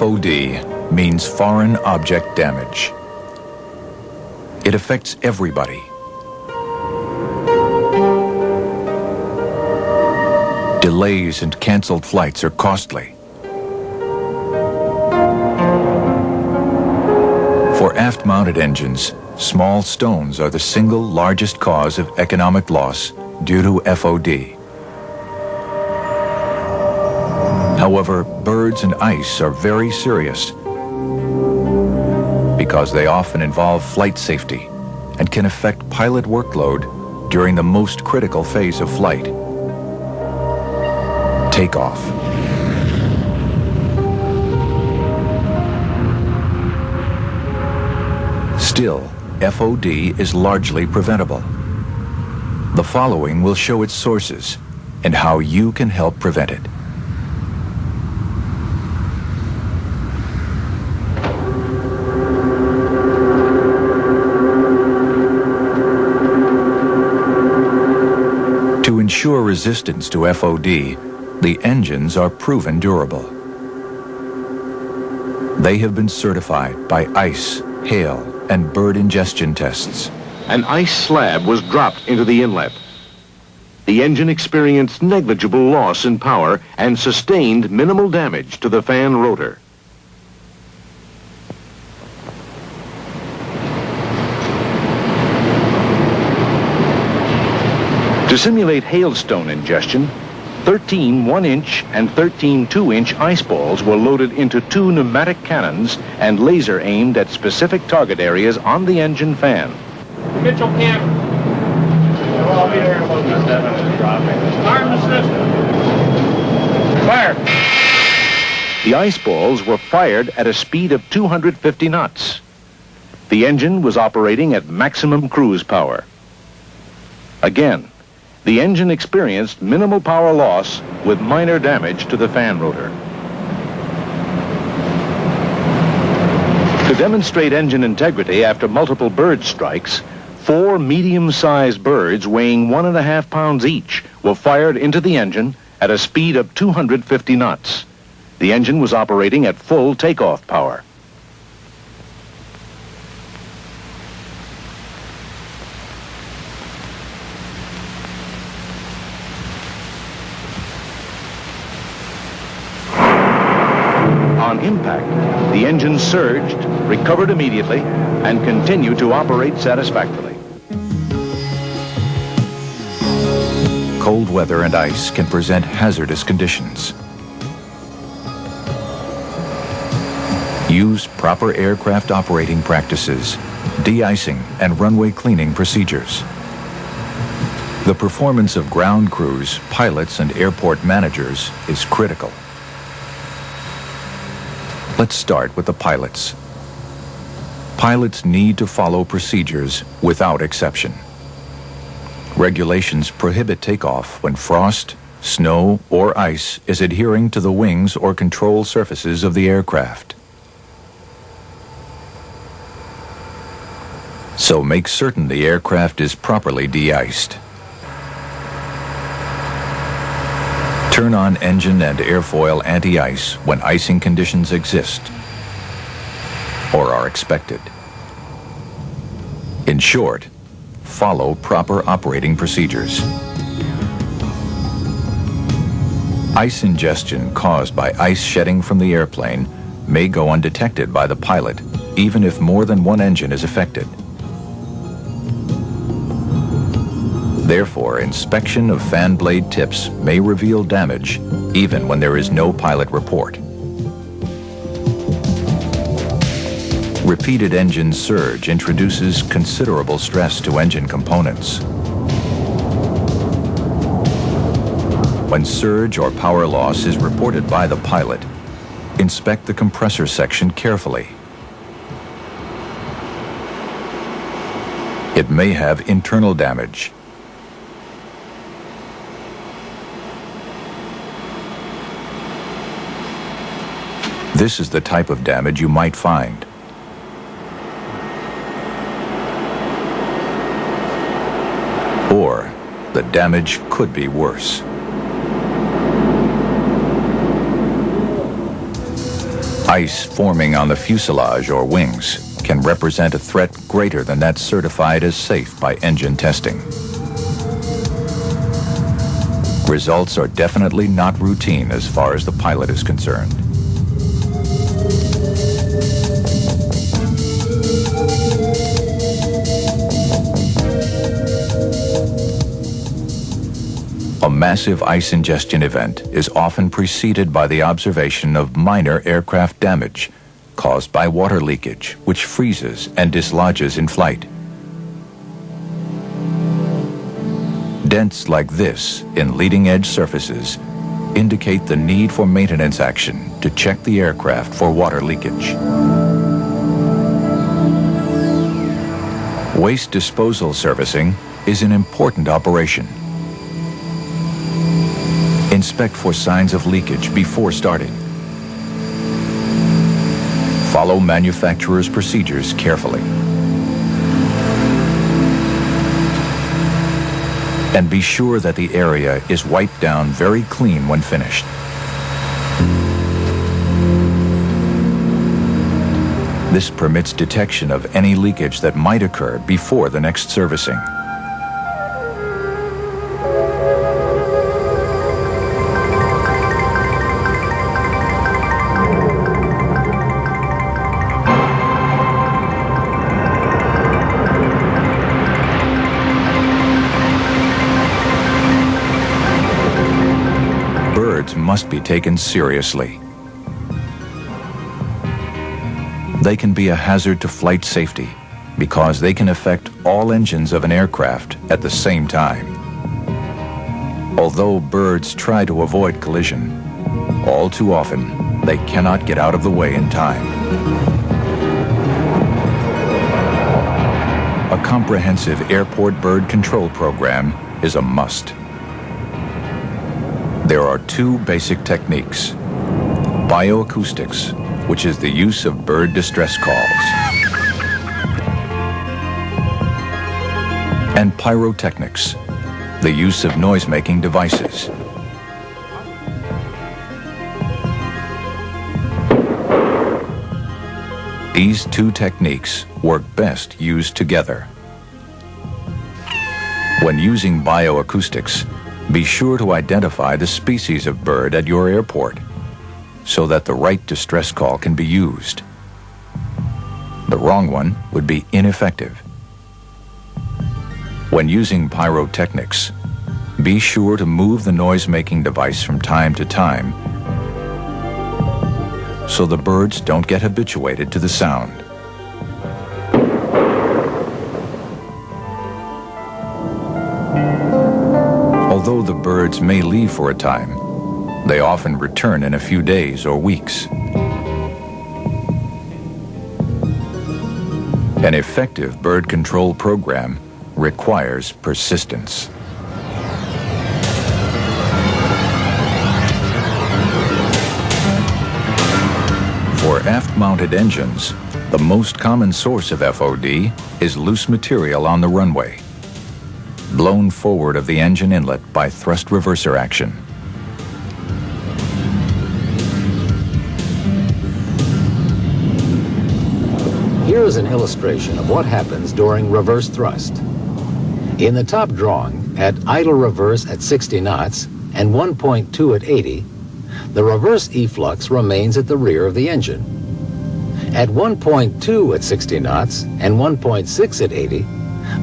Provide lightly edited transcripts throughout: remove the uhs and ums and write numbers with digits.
FOD means foreign object damage. It affects everybody. Delays and canceled flights are costly. For aft-mounted engines, small stones are the single largest cause of economic loss due to FOD. However, birds and ice are very serious because they often involve flight safety and can affect pilot workload during the most critical phase of flight, takeoff. Still, FOD is largely preventable. The following will show its sources and how you can help prevent it. To ensure resistance to FOD, the engines are proven durable. They have been certified by ice, hail, and bird ingestion tests. An ice slab was dropped into the inlet. The engine experienced negligible loss in power and sustained minimal damage to the fan rotor. To simulate hailstone ingestion, 13 1-inch and 13 2-inch ice balls were loaded into 2 pneumatic cannons and laser aimed at specific target areas on the engine fan. Mitchell camp. Well, I'll be there in about 7 minutes dropping. Arm the system. Fire. The ice balls were fired at a speed of 250 knots. The engine was operating at maximum cruise power. Again, the engine experienced minimal power loss with minor damage to the fan rotor. To demonstrate engine integrity after multiple bird strikes, 4 medium-sized birds weighing 1.5 pounds each were fired into the engine at a speed of 250 knots. The engine was operating at full takeoff power. On impact, the engine surged, recovered immediately, and continued to operate satisfactorily. Cold weather and ice can present hazardous conditions. Use proper aircraft operating practices, de-icing, and runway cleaning procedures. The performance of ground crews, pilots, and airport managers is critical. Let's start with the pilots. Pilots need to follow procedures without exception. Regulations prohibit takeoff when frost, snow, or ice is adhering to the wings or control surfaces of the aircraft. So make certain the aircraft is properly de-iced. Turn on engine and airfoil anti-ice when icing conditions exist or are expected. In short, follow proper operating procedures. Ice ingestion caused by ice shedding from the airplane may go undetected by the pilot, even if more than one engine is affected. Therefore, inspection of fan blade tips may reveal damage even when there is no pilot report. Repeated engine surge introduces considerable stress to engine components. When surge or power loss is reported by the pilot, inspect the compressor section carefully. It may have internal damage. This is the type of damage you might find. Or the damage could be worse. Ice forming on the fuselage or wings can represent a threat greater than that certified as safe by engine testing. Results are definitely not routine as far as the pilot is concerned. A massive ice ingestion event is often preceded by the observation of minor aircraft damage caused by water leakage, which freezes and dislodges in flight. Dents like this in leading-edge surfaces indicate the need for maintenance action to check the aircraft for water leakage. Waste disposal servicing is an important operation. Inspect for signs of leakage before starting. Follow manufacturer's procedures carefully. And be sure that the area is wiped down very clean when finished. This permits detection of any leakage that might occur before the next servicing. Must be taken seriously. They can be a hazard to flight safety because they can affect all engines of an aircraft at the same time. Although birds try to avoid collision, all too often they cannot get out of the way in time. A comprehensive airport bird control program is a must. There are two basic techniques: bioacoustics, which is the use of bird distress calls, and pyrotechnics, the use of noise-making devices. These two techniques work best used together. When using bioacoustics, be sure to identify the species of bird at your airport so that the right distress call can be used. The wrong one would be ineffective. When using pyrotechnics, be sure to move the noise-making device from time to time so the birds don't get habituated to the sound. Although the birds may leave for a time, they often return in a few days or weeks. An effective bird control program requires persistence. For aft-mounted engines, the most common source of FOD is loose material on the runway, blown forward of the engine inlet by thrust reverser action. Here is an illustration of what happens during reverse thrust. In the top drawing, at idle reverse at 60 knots and 1.2 at 80, the reverse efflux remains at the rear of the engine. At 1.2 at 60 knots and 1.6 at 80,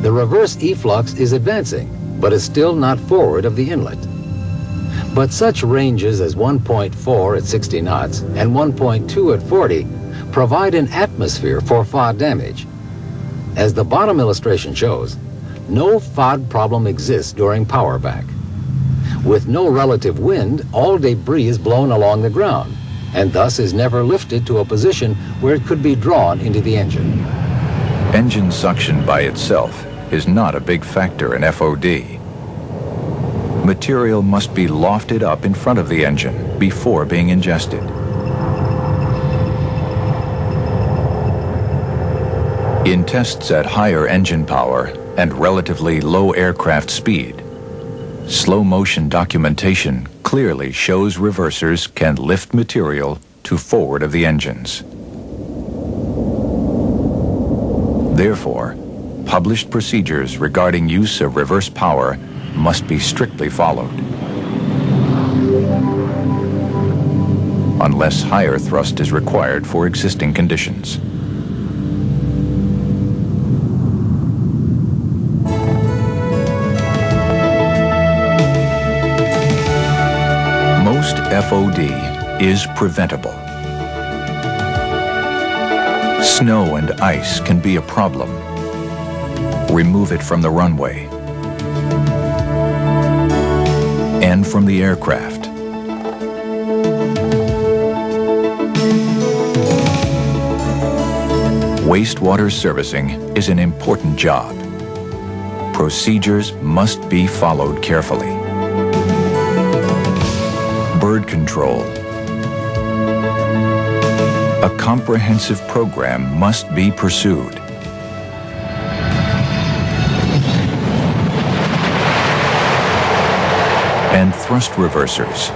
the reverse efflux is advancing, but is still not forward of the inlet. But such ranges as 1.4 at 60 knots and 1.2 at 40 provide an atmosphere for FOD damage. As the bottom illustration shows, no FOD problem exists during power back. With no relative wind, all debris is blown along the ground, and thus is never lifted to a position where it could be drawn into the engine. Engine suction by itself is not a big factor in FOD. Material must be lofted up in front of the engine before being ingested. In tests at higher engine power and relatively low aircraft speed, slow motion documentation clearly shows reversers can lift material to forward of the engines. Therefore, published procedures regarding use of reverse power must be strictly followed. Unless higher thrust is required for existing conditions. Most FOD is preventable. Snow and ice can be a problem. Remove it from the runway and from the aircraft. Wastewater servicing is an important job. Procedures must be followed carefully. Bird control. A comprehensive program must be pursued. And thrust reversers.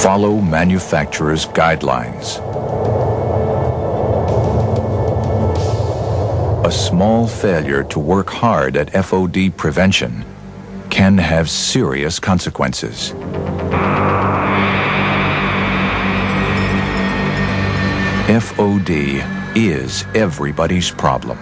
Follow manufacturer's guidelines. A small failure to work hard at FOD prevention can have serious consequences. FOD is everybody's problem.